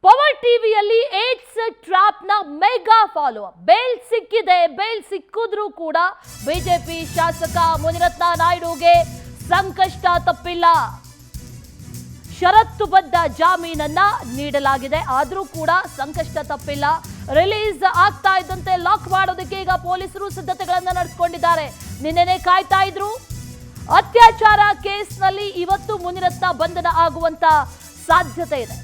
Power ಟಿವಿಯಲ್ಲಿ AIDS trap ನ mega follow bale ಸಿಕ್ಕಿದೆ. ಬೇಲ್ ಸಿಕ್ಕಿದ್ರೂ ಕೂಡ ಬಿಜೆಪಿ ಶಾಸಕ ಮುನಿರತ್ನ ನಾಯ್ಡುಗೆ ಸಂಕಷ್ಟ ತಪ್ಪಿಲ್ಲ. ಷರತ್ತುಬದ್ಧ ಜಾಮೀನನ್ನ ನೀಡಲಾಗಿದೆ, ಆದ್ರೂ ಕೂಡ ಸಂಕಷ್ಟ ತಪ್ಪಿಲ್ಲ. ರಿಲೀಸ್ ಆಗ್ತಾ ಇದ್ದಂತೆ ಲಾಕ್ ಮಾಡೋದಕ್ಕೆ ಈಗ ಪೊಲೀಸರು ಸಿದ್ಧತೆಗಳನ್ನ ನಡೆಸಿಕೊಂಡಿದ್ದಾರೆ. ನಿನ್ನೆನೆ ಕಾಯ್ತಾ ಇದ್ರು. ಅತ್ಯಾಚಾರ ಕೇಸ್ನಲ್ಲಿ ಇವತ್ತು ಮುನಿರತ್ನ ಬಂಧನ ಆಗುವಂತ ಸಾಧ್ಯತೆ ಇದೆ.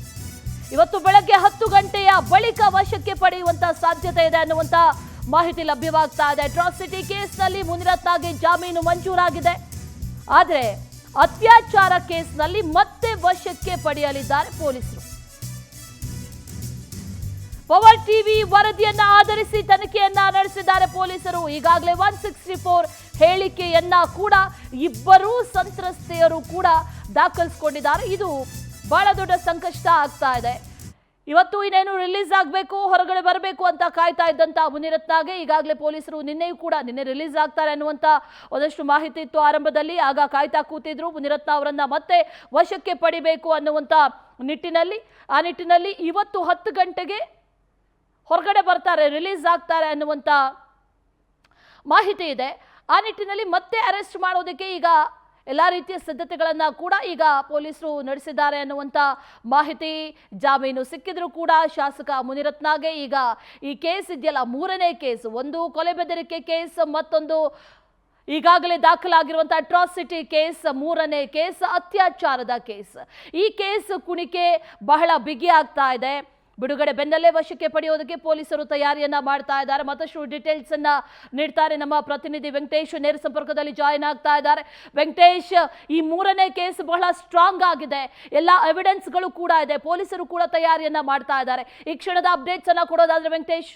ಇವತ್ತು ಬೆಳಗ್ಗೆ 10 ಗಂಟೆಯ ಬಳಿಕ ವಶಕ್ಕೆ ಪಡೆಯುವಂತ ಸಾಧ್ಯತೆ ಇದೆ ಅನ್ನುವಂತ ಮಾಹಿತಿ ಲಭ್ಯವಾಗ್ತಾ ಇದೆ. ಅಟ್ರಾಸಿಟಿ ಕೇಸ್ನಲ್ಲಿ ಮುನಿರತ್ನಗೆ ಜಾಮೀನು ಮಂಜೂರಾಗಿದೆ, ಆದರೆ ಅತ್ಯಾಚಾರ ಕೇಸ್ನಲ್ಲಿ ಮತ್ತೆ ವಶಕ್ಕೆ ಪಡೆಯಲಿದ್ದಾರೆ ಪೊಲೀಸರು. ಪವರ್ ಟಿವಿ ವರದಿಯನ್ನ ಆಧರಿಸಿ ತನಿಖೆಯನ್ನ ನಡೆಸಿದ್ದಾರೆ ಪೊಲೀಸರು. ಈಗಾಗಲೇ 164 ಹೇಳಿಕೆಯನ್ನ ಕೂಡ ಇಬ್ಬರೂ ಸಂತ್ರಸ್ತೆಯರು ಕೂಡ ದಾಖಲಿಸಿಕೊಂಡಿದ್ದಾರೆ. ಇದು ಬಹಳ ದೊಡ್ಡ ಸಂಕಷ್ಟ ಆಗ್ತಾ ಇದೆ. ಇವತ್ತು ಇನ್ನೇನು ರಿಲೀಸ್ ಆಗಬೇಕು, ಹೊರಗಡೆ ಬರಬೇಕು ಅಂತ ಕಾಯ್ತಾ ಇದ್ದಂತ ಮುನಿರತ್ನಗೆ ಈಗಾಗಲೇ ಪೊಲೀಸರು ನಿನ್ನೆ ರಿಲೀಸ್ ಆಗ್ತಾರೆ ಅನ್ನುವಂತ ಒಂದಷ್ಟು ಮಾಹಿತಿ ಇತ್ತು ಆರಂಭದಲ್ಲಿ. ಆಗ ಕಾಯ್ತಾ ಕೂತಿದ್ರು ಮುನಿರತ್ನ ಅವರನ್ನ ಮತ್ತೆ ವಶಕ್ಕೆ ಪಡಿಬೇಕು ಅನ್ನುವಂತ ನಿಟ್ಟಿನಲ್ಲಿ ಇವತ್ತು 10 ಗಂಟೆಗೆ ಹೊರಗಡೆ ಬರ್ತಾರೆ, ರಿಲೀಸ್ ಆಗ್ತಾರೆ ಅನ್ನುವಂತ ಮಾಹಿತಿ ಇದೆ. ಆ ನಿಟ್ಟಿನಲ್ಲಿ ಮತ್ತೆ ಅರೆಸ್ಟ್ ಮಾಡೋದಕ್ಕೆ ಈಗ ಎಲ್ಲಾ ರೀತಿಯ ಸಿದ್ಧತೆಗಳನ್ನ ಕೂಡ ಈಗ ಪೊಲೀಸರು ನಡೆಸಿದ್ದಾರೆ ಅನ್ನುವಂತ ಮಾಹಿತಿ. ಜಾಮೀನು ಸಿಕ್ಕಿದ್ರು ಕೂಡ ಶಾಸಕ ಮುನಿರತ್ನಗೆ ಈಗ ಈ ಕೇಸ್ ಇದೆಯಲ್ಲ, 3ನೇ ಕೇಸ್, ಒಂದು ಕೊಲೆ ಬೆದರಿಕೆ ಕೇಸ್, ಮತ್ತೊಂದು ಈಗಾಗಲೇ ದಾಖಲಾಗಿರುವಂತಹ ಅಟ್ರಾಸಿಟಿ ಕೇಸ್, 3ನೇ ಕೇಸ್ ಅತ್ಯಾಚಾರದ ಕೇಸ್. ಈ ಕೇಸ್ ಕುಣಿಕೆ ಬಹಳ ಬಿಗಿ ಆಗ್ತಾ ಇದೆ. ಬಿಡುಗಡೆ ಬೆನ್ನಲ್ಲೇ ವಶಕ್ಕೆ ಪಡೆಯೋದಕ್ಕೆ ಪೊಲೀಸರು ತಯಾರಿಯನ್ನ ಮಾಡ್ತಾ ಇದ್ದಾರೆ. ಮತ್ತಷ್ಟು ಡೀಟೇಲ್ಸ್ ಅನ್ನ ನೀಡ್ತಾರೆ ನಮ್ಮ ಪ್ರತಿನಿಧಿ ವೆಂಕಟೇಶ್, ನೇರ ಸಂಪರ್ಕದಲ್ಲಿ ಜಾಯಿನ್ ಆಗ್ತಾ ಇದ್ದಾರೆ. ವೆಂಕಟೇಶ್, ಈ 3ನೇ ಕೇಸ್ ಬಹಳ ಸ್ಟ್ರಾಂಗ್ ಆಗಿದೆ, ಎಲ್ಲ ಎವಿಡೆನ್ಸ್ಗಳು ಕೂಡ ಇದೆ, ಪೊಲೀಸರು ಕೂಡ ತಯಾರಿಯನ್ನ ಮಾಡ್ತಾ ಇದ್ದಾರೆ. ಈ ಕ್ಷಣದ ಅಪ್ಡೇಟ್ಸ್ ಅನ್ನ ಕೊಡೋದಾದ್ರೆ ವೆಂಕಟೇಶ್.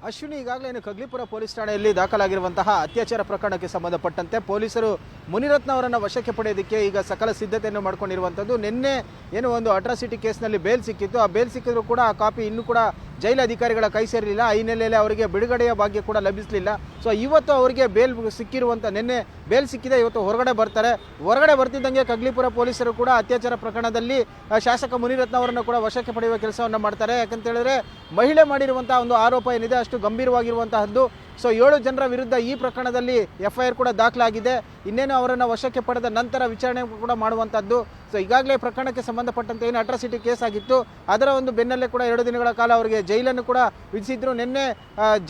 ಅಶ್ವಿನಿ, ಈಗಾಗಲೇ ಕಗ್ಲಿಪುರ ಪೊಲೀಸ್ ಠಾಣೆಯಲ್ಲಿ ದಾಖಲಾಗಿರುವಂತಹ ಅತ್ಯಾಚಾರ ಪ್ರಕರಣಕ್ಕೆ ಸಂಬಂಧಪಟ್ಟಂತೆ ಪೊಲೀಸರು ಮುನಿರತ್ನ ಅವರನ್ನು ವಶಕ್ಕೆ ಪಡೆಯೋದಕ್ಕೆ ಈಗ ಸಕಲ ಸಿದ್ಧತೆಯನ್ನು ಮಾಡ್ಕೊಂಡಿರುವಂಥದ್ದು. ನಿನ್ನೆ ಏನು ಒಂದು ಅಟ್ರಾಸಿಟಿ ಕೇಸ್ನಲ್ಲಿ ಬೇಲ್ ಸಿಕ್ಕಿತ್ತು, ಆ ಬೇಲ್ ಸಿಕ್ಕಿದ್ರು ಕೂಡ ಆ ಕಾಪಿ ಇನ್ನೂ ಕೂಡ ಜೈಲು ಅಧಿಕಾರಿಗಳ ಕೈ ಸೇರಲಿಲ್ಲ. ಈ ಹಿನ್ನೆಲೆಯಲ್ಲಿ ಅವರಿಗೆ ಬಿಡುಗಡೆಯ ಭಾಗ್ಯ ಕೂಡ ಲಭಿಸಲಿಲ್ಲ. ಸೊ ಇವತ್ತು ಅವರಿಗೆ ಬೇಲ್ ಸಿಕ್ಕಿರುವಂಥ, ನಿನ್ನೆ ಬೇಲ್ ಸಿಕ್ಕಿದೆ, ಇವತ್ತು ಹೊರಗಡೆ ಬರ್ತಾರೆ. ಹೊರಗಡೆ ಬರ್ತಿದ್ದಂಗೆ ಕಗ್ಲಿಪುರ ಪೊಲೀಸರು ಕೂಡ ಅತ್ಯಾಚಾರ ಪ್ರಕರಣದಲ್ಲಿ ಶಾಸಕ ಮುನಿರತ್ನ ಅವರನ್ನು ಕೂಡ ವಶಕ್ಕೆ ಪಡೆಯುವ ಕೆಲಸವನ್ನು ಮಾಡ್ತಾರೆ. ಯಾಕಂತ ಹೇಳಿದ್ರೆ ಮಹಿಳೆ ಮಾಡಿರುವಂತಹ ಒಂದು ಆರೋಪ ಏನಿದೆ ಅಷ್ಟು ಗಂಭೀರವಾಗಿರುವಂತಹದ್ದು. ಸೊ 7 ಜನರ ವಿರುದ್ಧ ಈ ಪ್ರಕರಣದಲ್ಲಿ FIR ಕೂಡ ದಾಖಲಾಗಿದೆ. ಇನ್ನೇನು ಅವರನ್ನು ವಶಕ್ಕೆ ಪಡೆದ ನಂತರ ವಿಚಾರಣೆ ಕೂಡ ಮಾಡುವಂಥದ್ದು. ಸೊ ಈಗಾಗಲೇ ಪ್ರಕರಣಕ್ಕೆ ಸಂಬಂಧಪಟ್ಟಂತೆ ಏನು ಅಟ್ರಾಸಿಟಿ ಕೇಸ್ ಆಗಿತ್ತು ಅದರ ಒಂದು ಬೆನ್ನಲ್ಲೇ ಕೂಡ 2 ದಿನಗಳ ಕಾಲ ಅವರಿಗೆ ಜೈಲನ್ನು ಕೂಡ ವಿಧಿಸಿದ್ರು. ನಿನ್ನೆ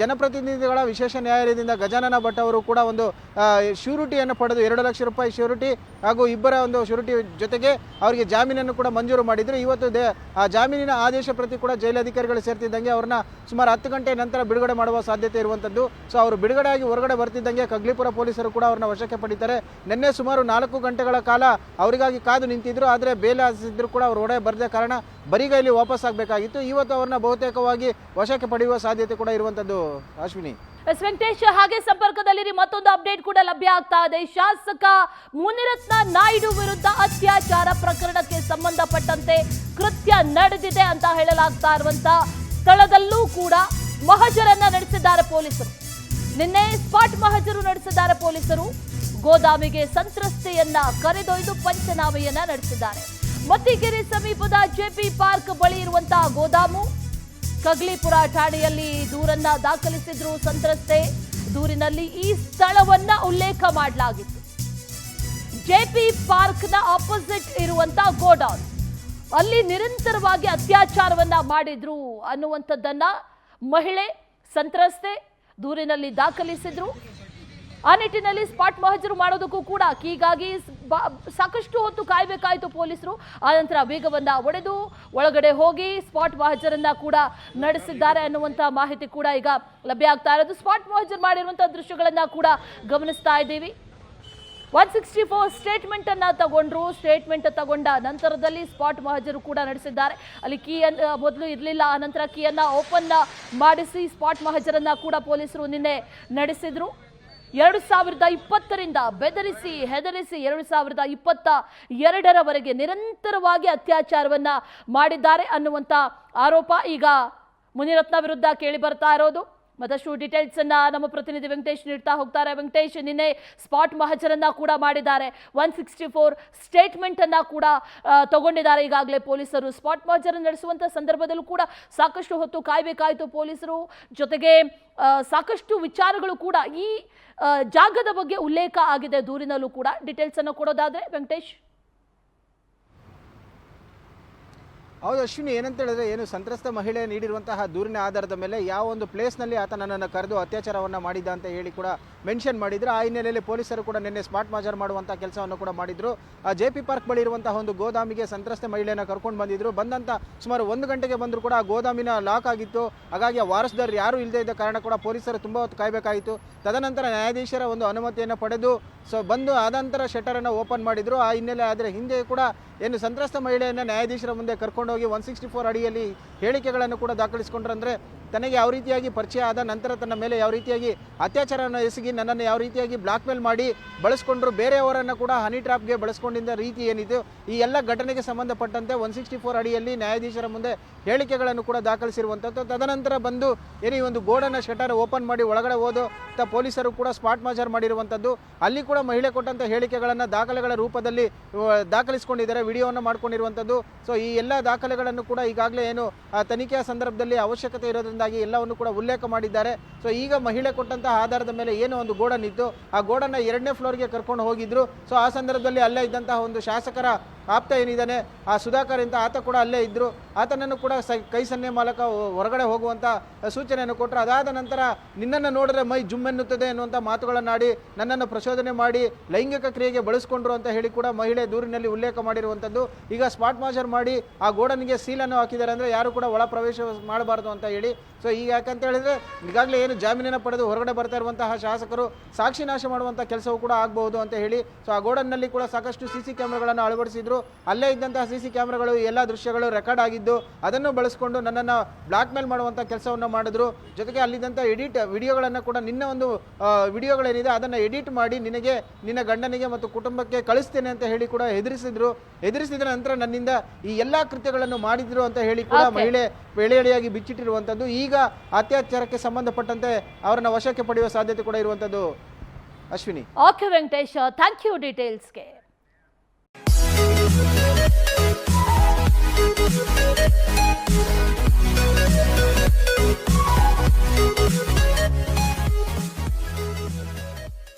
ಜನಪ್ರತಿನಿಧಿಗಳ ವಿಶೇಷ ನ್ಯಾಯಾಲಯದಿಂದ ಗಜಾನನ ಭಟ್ ಅವರು ಕೂಡ ಒಂದು ಶ್ಯೂರಿಟಿಯನ್ನು ಪಡೆದು 2 ಲಕ್ಷ ರೂಪಾಯಿ ಶ್ಯೂರಿಟಿ ಹಾಗೂ ಇಬ್ಬರ ಒಂದು ಶ್ಯೂರಿಟಿ ಜೊತೆಗೆ ಅವರಿಗೆ ಜಾಮೀನನ್ನು ಕೂಡ ಮಂಜೂರು ಮಾಡಿದ್ರು. ಇವತ್ತು ಆ ಜಾಮೀನಿನ ಆದೇಶ ಪ್ರತಿ ಕೂಡ ಜೈಲಧಿಕಾರಿಗಳು ಸೇರ್ತಿದ್ದಂಗೆ ಅವ್ರನ್ನ ಸುಮಾರು 10 ಗಂಟೆ ನಂತರ ಬಿಡುಗಡೆ ಮಾಡುವ ಸಾಧ್ಯತೆ ಇರುವಂಥದ್ದು. ಸೊ ಅವರು ಬಿಡುಗಡೆಯಾಗಿ ಹೊರಗಡೆ ಬರ್ತಿದ್ದಂಗೆ ಕಗ್ಲಿಪುರ ಪೊಲೀಸರು ಕೂಡ ಅವ್ರನ್ನ ವಶಕ್ಕೆ ಪಡಿತಾರೆ. ನಿನ್ನೆ ಸುಮಾರು 4 ಗಂಟೆಗಳ ಕಾಲ ಅವರಿಗಾಗಿ ಕಾದು ನಿಂತಿದ್ರು, ಆದರೆ ಬೇಲ್ ಹಾಸಿದ್ರು ಕೂಡ ಅವರು ಹೊರಗೆ ಬರದ ಕಾರಣ ಬರಿಗೈಲಿ ವಾಪಸ್ ಆಗಬೇಕಾಗಿತ್ತು. ಇವತ್ತು ಅವ್ರನ್ನ ಬಹುತೇಕವಾಗಿ ವಶಕ್ಕೆ ಪಡೆಯುವ ಸಾಧ್ಯತೆ ಕೂಡ ಇರುವಂಥದ್ದು. ಅಶ್ವಿನಿ. ವೆಂಕಟೇಶ್, ಹಾಗೆ ಸಂಪರ್ಕದಲ್ಲಿ ಮತ್ತೊಂದು ಅಪ್ಡೇಟ್ ಕೂಡ ಲಭ್ಯ ಆಗ್ತಾ ಇದೆ. ಶಾಸಕ ಮುನಿರತ್ನ ನಾಯ್ಡು ವಿರುದ್ಧ ಅತ್ಯಾಚಾರ ಪ್ರಕರಣಕ್ಕೆ ಸಂಬಂಧಪಟ್ಟಂತೆ ಕೃತ್ಯ ನಡೆದಿದೆ ಅಂತ ಹೇಳಲಾಗ್ತಾ ಇರುವಂತ ಸ್ಥಳದಲ್ಲೂ ಕೂಡ ಮಹಜರನ್ನ ನಡೆಸಿದ್ದಾರೆ ಪೊಲೀಸರು. ನಿನ್ನೆ ಸ್ಪಾಟ್ ಮಹಜರು ನಡೆಸಿದ್ದಾರೆ ಪೊಲೀಸರು. ಗೋದಾಮಿಗೆ ಸಂತ್ರಸ್ತೆಯನ್ನ ಕರೆದೊಯ್ದು ಪಂಚನಾಮೆಯನ್ನ ನಡೆಸಿದ್ದಾರೆ. ಮತ್ತಿಕೆರೆ ಸಮೀಪದ JP ಪಾರ್ಕ್ ಬಳಿ ಇರುವಂತಹ ಗೋದಾಮು, ಕಗ್ಲಿಪುರ ಠಾಣೆಯಲ್ಲಿ ದೂರನ್ನ ದಾಖಲಿಸಿದ್ರು ಸಂತ್ರಸ್ತೆ. ದೂರಿನಲ್ಲಿ ಈ ಸ್ಥಳವನ್ನ ಉಲ್ಲೇಖ ಮಾಡಲಾಗಿತ್ತು. JP ಪಾರ್ಕ್ನ ಆಪೋಸಿಟ್ ಇರುವಂತಹ ಗೋಡೌನ್, ಅಲ್ಲಿ ನಿರಂತರವಾಗಿ ಅತ್ಯಾಚಾರವನ್ನ ಮಾಡಿದ್ರು ಅನ್ನುವಂಥದ್ದನ್ನ ಮಹಿಳೆ ಸಂತ್ರಸ್ತೆ ದೂರಿನಲ್ಲಿ ದಾಖಲಿಸಿದ್ರು. ಆ ನಿಟ್ಟಿನಲ್ಲಿ ಸ್ಪಾಟ್ ಮಹಜರು ಮಾಡೋದಕ್ಕೂ ಕೂಡ ಹೀಗಾಗಿ ಸಾಕಷ್ಟು ಹೊತ್ತು ಕಾಯಬೇಕಾಯಿತು ಪೊಲೀಸರು. ಆನಂತರ ವೇಗವನ್ನ ಒಡೆದು ಒಳಗಡೆ ಹೋಗಿ ಸ್ಪಾಟ್ ಮಹಜರನ್ನ ಕೂಡ ನಡೆಸಿದ್ದಾರೆ ಅನ್ನುವಂಥ ಮಾಹಿತಿ ಕೂಡ ಈಗ ಲಭ್ಯ ಆಗ್ತಾ ಇರೋದು. ಸ್ಪಾಟ್ ಮಹಜರ್ ಮಾಡಿರುವಂತಹ ದೃಶ್ಯಗಳನ್ನ ಕೂಡ ಗಮನಿಸ್ತಾ ಇದ್ದೀವಿ. 164 ಸ್ಟೇಟ್ಮೆಂಟ್ ಅನ್ನ ತಗೊಂಡ್ರು. ಸ್ಟೇಟ್ಮೆಂಟ್ ತಗೊಂಡ ನಂತರದಲ್ಲಿ ಸ್ಪಾಟ್ ಮಹಜರು ಕೂಡ ನಡೆಸಿದ್ದಾರೆ. ಅಲ್ಲಿ ಕೀಯನ್ನು ಮೊದಲು ಇರಲಿಲ್ಲ, ಆನಂತರ ಕೀಯನ್ನ ಓಪನ್ ಮಾಡಿಸಿ ಸ್ಪಾಟ್ ಮಹಜರನ್ನ ಕೂಡ ಪೊಲೀಸರು ನಿನ್ನೆ ನಡೆಸಿದ್ರು. 2020ರಿಂದ ಬೆದರಿಸಿ ಹೆದರಿಸಿ 2022ರವರೆಗೆ ನಿರಂತರವಾಗಿ ಅತ್ಯಾಚಾರವನ್ನ ಮಾಡಿದ್ದಾರೆ ಅನ್ನುವಂಥ ಆರೋಪ ಈಗ ಮುನಿರತ್ನ ವಿರುದ್ಧ ಕೇಳಿ ಬರ್ತಾ ಇರೋದು. ಮತ್ತಷ್ಟು ಡೀಟೇಲ್ಸ್ ಅನ್ನ ನಮ್ಮ ಪ್ರತಿನಿಧಿ ವೆಂಕಟೇಶ್ ನೀಡ್ತಾ ಹೋಗ್ತಾರೆ. ವೆಂಕಟೇಶ್, ನಿನ್ನೆ ಸ್ಪಾಟ್ ಮಹಜರನ್ನ ಕೂಡ ಮಾಡಿದ್ದಾರೆ, 164 ಸ್ಟೇಟ್ಮೆಂಟ್ ಅನ್ನ ಕೂಡ ತಗೊಂಡಿದ್ದಾರೆ. ಈಗಾಗಲೇ ಪೊಲೀಸರು ಸ್ಪಾಟ್ ಮಹಜರ ನಡೆಸುವಂತ ಸಂದರ್ಭದಲ್ಲೂ ಕೂಡ ಸಾಕಷ್ಟು ಹೊತ್ತು ಕಾಯ್ಬೇಕಾಯ್ತು ಪೊಲೀಸರು. ಜೊತೆಗೆ ಸಾಕಷ್ಟು ವಿಚಾರಗಳು ಕೂಡ ಈ ಜಾಗದ ಬಗ್ಗೆ ಉಲ್ಲೇಖ ಆಗಿದೆ ದೂರಿನಲ್ಲೂ ಕೂಡ. ಡೀಟೇಲ್ಸ್ ಅನ್ನು ಕೊಡೋದಾದ್ರೆ ವೆಂಕಟೇಶ್. ಹೌದು ಅಶ್ವಿನಿ, ಏನಂತ ಹೇಳಿದ್ರೆ ಏನು ಸಂತ್ರಸ್ತ ಮಹಿಳೆ ನೀಡಿರುವಂತಹ ದೂರಿನ ಆಧಾರದ ಮೇಲೆ ಯಾವ ಒಂದು ಪ್ಲೇಸ್ನಲ್ಲಿ ಆತ ನನ್ನನ್ನು ಕರೆದು ಅತ್ಯಾಚಾರವನ್ನು ಮಾಡಿದ್ದ ಅಂತ ಹೇಳಿ ಕೂಡ ಮೆನ್ಷನ್ ಮಾಡಿದ್ರು. ಆ ಹಿನ್ನೆಲೆಯಲ್ಲಿ ಪೊಲೀಸರು ಕೂಡ ನಿನ್ನೆ ಸ್ಪಾಟ್ ಮಹಜರ್ ಮಾಡುವಂಥ ಕೆಲಸವನ್ನು ಕೂಡ ಮಾಡಿದ್ರು. JP ಪಾರ್ಕ್ ಬಳಿ ಇರುವಂತಹ ಒಂದು ಗೋದಾಮಿಗೆ ಸಂತ್ರಸ್ತ ಮಹಿಳೆಯನ್ನು ಕರ್ಕೊಂಡು ಬಂದಿದ್ರು. ಬಂದಂಥ ಸುಮಾರು 1 ಗಂಟೆಗೆ ಬಂದರೂ ಕೂಡ ಆ ಗೋದಾಮಿನ ಲಾಕ್ ಆಗಿತ್ತು. ಹಾಗಾಗಿ ಆ ವಾರಸುದಾರರು ಯಾರೂ ಇಲ್ಲದೆ ಇದ್ದ ಕಾರಣ ಕೂಡ ಪೊಲೀಸರು ತುಂಬ ಹೊತ್ತು ಕಾಯಬೇಕಾಯಿತು. ತದನಂತರ ನ್ಯಾಯಾಧೀಶರ ಒಂದು ಅನುಮತಿಯನ್ನು ಪಡೆದು ಬಂದು ಆದಂತರ ಶಟರನ್ನು ಓಪನ್ ಮಾಡಿದ್ರು. ಆ ಹಿನ್ನೆಲೆ ಆದರೆ ಹಿಂದೆ ಕೂಡ ಏನು ಸಂತ್ರಸ್ತ ಮಹಿಳೆಯನ್ನು ನ್ಯಾಯಾಧೀಶರ ಮುಂದೆ ಕರ್ಕೊಂಡೋಗಿ 164 ಅಡಿಯಲ್ಲಿ ಹೇಳಿಕೆಗಳನ್ನು ಕೂಡ ದಾಖಲಿಸಿಕೊಂಡ್ರು. ಅಂದರೆ ತನಗೆ ಯಾವ ರೀತಿಯಾಗಿ ಪರಿಚಯ ಆದ ನಂತರ ತನ್ನ ಮೇಲೆ ಯಾವ ರೀತಿಯಾಗಿ ಅತ್ಯಾಚಾರವನ್ನು ಎಸಗಿ ನನ್ನನ್ನು ಯಾವ ರೀತಿಯಾಗಿ ಬ್ಲಾಕ್ ಮೇಲ್ ಮಾಡಿ ಬಳಸ್ಕೊಂಡ್ರು, ಬೇರೆಯವರನ್ನು ಕೂಡ ಹನಿ ಟ್ರಾಪ್ಗೆ ಬಳಸ್ಕೊಂಡಿದ್ದ ರೀತಿ ಏನಿದೆ ಈ ಎಲ್ಲ ಘಟನೆಗೆ ಸಂಬಂಧಪಟ್ಟಂತೆ 164 ಅಡಿಯಲ್ಲಿ ನ್ಯಾಯಾಧೀಶರ ಮುಂದೆ ಹೇಳಿಕೆಗಳನ್ನು ಕೂಡ ದಾಖಲಿಸಿರುವಂಥದ್ದು. ತದನಂತರ ಬಂದು ಏನು ಈ ಒಂದು ಗೋಡನ್ನ ಶಟರ್ ಓಪನ್ ಮಾಡಿ ಒಳಗಡೆ ಹೋದು ಪೊಲೀಸರು ಕೂಡ ಸ್ಪಾಟ್ ಮಹಜರ್ ಮಾಡಿರುವಂಥದ್ದು. ಅಲ್ಲಿ ಕೂಡ ಮಹಿಳೆ ಕೊಟ್ಟಂಥ ಹೇಳಿಕೆಗಳನ್ನು ದಾಖಲೆಗಳ ರೂಪದಲ್ಲಿ ದಾಖಲಿಸಿಕೊಂಡಿದ್ದಾರೆ, ವಿಡಿಯೋವನ್ನು ಮಾಡ್ಕೊಂಡಿರುವಂಥದ್ದು. ಸೊ ಈ ಎಲ್ಲ ದಾಖಲೆಗಳನ್ನು ಕೂಡ ಈಗಾಗಲೇ ಏನು ತನಿಖೆಯ ಸಂದರ್ಭದಲ್ಲಿ ಅವಶ್ಯಕತೆ ಇರೋದ್ರಿಂದಾಗಿ ಎಲ್ಲವನ್ನು ಕೂಡ ಉಲ್ಲೇಖ ಮಾಡಿದ್ದಾರೆ. ಸೊ ಈಗ ಮಹಿಳೆ ಕೊಟ್ಟಂತಹ ಆಧಾರದ ಮೇಲೆ ಏನೋ ಒಂದು ಗೋಡನ್ ಇತ್ತು, ಆ ಗೋಡನ್ನ 2ನೇ ಫ್ಲೋರ್ಗೆ ಕರ್ಕೊಂಡು ಹೋಗಿದ್ರು. ಸೊ ಆ ಸಂದರ್ಭದಲ್ಲಿ ಅಲ್ಲೇ ಇದ್ದಂತಹ ಒಂದು ಶಾಸಕರ ಆಪ್ತ ಏನಿದ್ದಾನೆ ಆ ಸುಧಾಕರ್ ಅಂತ ಆತ ಕೂಡ ಅಲ್ಲೇ ಇದ್ದರು. ಆತನನ್ನು ಕೂಡ ಕೈ ಸನ್ನೆ ಮೂಲಕ ಹೊರಗಡೆ ಹೋಗುವಂಥ ಸೂಚನೆಯನ್ನು ಕೊಟ್ಟರು. ಅದಾದ ನಂತರ ನಿನ್ನನ್ನು ನೋಡಿದ್ರೆ ಮೈ ಜುಮ್ ಎನ್ನುತ್ತದೆ ಎನ್ನುವಂಥ ಮಾತುಗಳನ್ನಾಡಿ ನನ್ನನ್ನು ಪ್ರಚೋದನೆ ಮಾಡಿ ಲೈಂಗಿಕ ಕ್ರಿಯೆಗೆ ಬಳಸ್ಕೊಂಡ್ರು ಅಂತ ಹೇಳಿ ಕೂಡ ಮಹಿಳೆ ದೂರಿನಲ್ಲಿ ಉಲ್ಲೇಖ ಮಾಡಿರುವಂಥದ್ದು. ಈಗ ಸ್ಪಾಟ್ ಮಹಜರ್ ಮಾಡಿ ಆ ಗೋಡನ್ಗೆ ಸೀಲನ್ನು ಹಾಕಿದ್ದಾರೆ, ಅಂದರೆ ಯಾರು ಕೂಡ ಒಳ ಪ್ರವೇಶ ಮಾಡಬಾರ್ದು ಅಂತ ಹೇಳಿ. ಸೊ ಈಗ ಯಾಕಂತ ಹೇಳಿದ್ರೆ ಈಗಾಗಲೇ ಏನು ಜಾಮೀನನ್ನು ಪಡೆದು ಹೊರಗಡೆ ಬರ್ತಾ ಇರುವಂತಹ ಶಾಸಕರು ಸಾಕ್ಷಿ ನಾಶ ಮಾಡುವಂಥ ಕೆಲಸವೂ ಕೂಡ ಆಗಬಹುದು ಅಂತ ಹೇಳಿ. ಸೊ ಆ ಗೋಡನ್ನಲ್ಲಿ ಕೂಡ ಸಾಕಷ್ಟು CC ಕ್ಯಾಮ್ರಾಗಳನ್ನು ಅಳವಡಿಸಿದ್ರು. ಅಲ್ಲೇ ಇದ್ದಂತಹ CC ಕ್ಯಾಮ್ರಾಗಳು ಎಲ್ಲ ದೃಶ್ಯಗಳು ರೆಕಾರ್ಡ್ ಆಗಿದ್ದು ಅದನ್ನು ಬಳಸಿಕೊಂಡು ನನ್ನನ್ನು ಬ್ಲಾಕ್ ಮೇಲ್ ಮಾಡುವಂಥ ಕೆಲಸವನ್ನು ಮಾಡಿದ್ರು. ಜೊತೆಗೆ ಅಲ್ಲಿದ್ದಂಥ ವಿಡಿಯೋಗಳನ್ನು ಕೂಡ ನಿನ್ನ ಒಂದು ವಿಡಿಯೋಗಳೇನಿದೆ ಅದನ್ನು ಎಡಿಟ್ ಮಾಡಿ ನಿನಗೆ ನಿನ್ನ ಗಂಡನಿಗೆ ಮತ್ತು ಕುಟುಂಬಕ್ಕೆ ಕಳಿಸ್ತೇನೆ ಅಂತ ಹೇಳಿ ಕೂಡ ಹೆದರಿಸಿದ ನಂತರ ನನ್ನಿಂದ ಈ ಎಲ್ಲ ಕೃತ್ಯಗಳನ್ನು ಮಾಡಿದ್ರು ಅಂತ ಹೇಳಿ ಕೂಡ ಮಹಿಳೆ ಎಳೆಯಾಗಿ ಬಿಚ್ಚಿಟ್ಟಿರುವಂಥದ್ದು. ಈಗ ಅತ್ಯಾಚಾರಕ್ಕೆ ಸಂಬಂಧಪಟ್ಟಂತೆ ಅವರನ್ನು ವಶಕ್ಕೆ ಪಡೆಯುವ ಸಾಧ್ಯತೆ ಕೂಡ ಇರುವಂಥದ್ದು Ashwini. Okay Venkatesh, thank you ಡೀಟೇಲ್ಸ್ಗೆ.